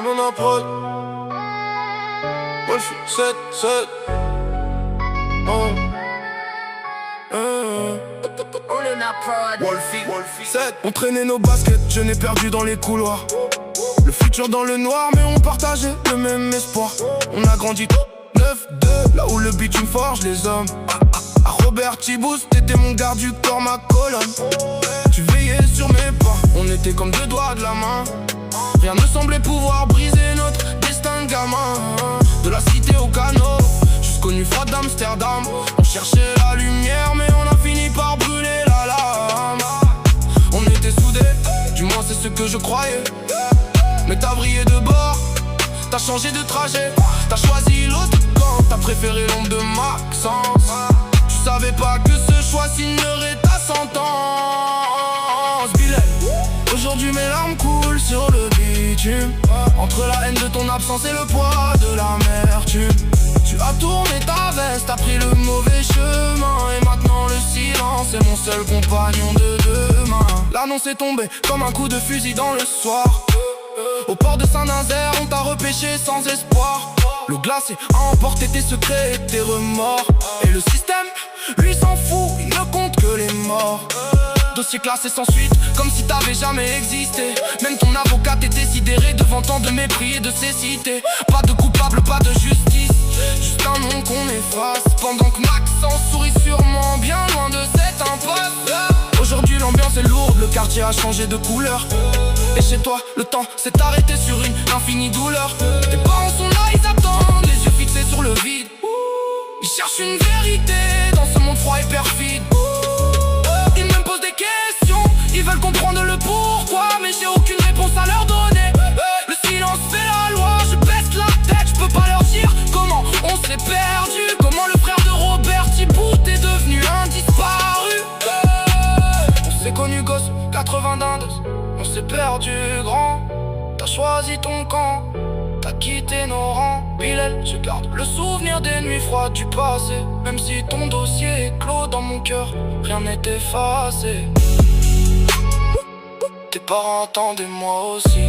mon approche. Moi j'suis 7-7. Oh. Wolfie 7. On traînait nos baskets, je n'ai perdu dans les couloirs. Le futur dans le noir, mais on partageait le même espoir. On a grandi 9-2, là où le bitume forge les hommes. À Robert Tibous, t'étais mon garde du corps, ma colonne. Tu veillais sur mes pas, on était comme deux doigts de la main. Rien ne semblait pouvoir briser notre destin gamin. De la cité au canot, jusqu'au nu froid d'Amsterdam. On cherchait la lumière, mais on a fini par brûler la lame. On était soudés, du moins c'est ce que je croyais. Mais t'as brillé de bord, t'as changé de trajet. T'as choisi l'autre camp, t'as préféré l'ombre de Maxence. Tu savais pas que ce choix signerait ta sentence. Bilal, aujourd'hui mes larmes coulent sur le bitume. Entre la haine de ton absence et le poids de l'amertume. Tu as tourné ta veste, t'as pris le mauvais chemin. Et maintenant le silence est mon seul compagnon de demain. L'annonce est tombée comme un coup de fusil dans le soir. Au port de Saint-Nazaire, on t'a repêché sans espoir. L'eau glacée a emporté tes secrets et tes remords. Et le système, lui s'en fout, il ne compte que les morts. Dossier classé sans suite, comme si t'avais jamais existé. Même ton avocat t'était sidéré devant tant de mépris et de cécité. Pas de coupable, pas de justice, juste un nom qu'on efface. Pendant que Maxence sourit sûrement bien loin de cette impasse. Aujourd'hui l'ambiance est lourde, le quartier a changé de couleur. Et chez toi, le temps s'est arrêté sur une infinie douleur. Tes parents sont là, ils attendent, les yeux fixés sur le vide. Ils cherchent une vérité dans ce monde froid et perfide. Ils me posent des questions, ils veulent comprendre le pourquoi. Mais j'ai aucune réponse à leur donner. Le silence fait la loi, je baisse la tête, je peux pas leur dire comment on s'est perdu. Comment le frère de Robert Thibault est devenu un disparu. On s'est connu gosse, 80 dindes. On s'est perdu grand, t'as choisi ton camp, t'as quitté nos rangs. Bilal, je garde le souvenir des nuits froides du passé. Même si ton dossier est clos dans mon cœur, rien n'est effacé. Tes parents attendent et moi aussi.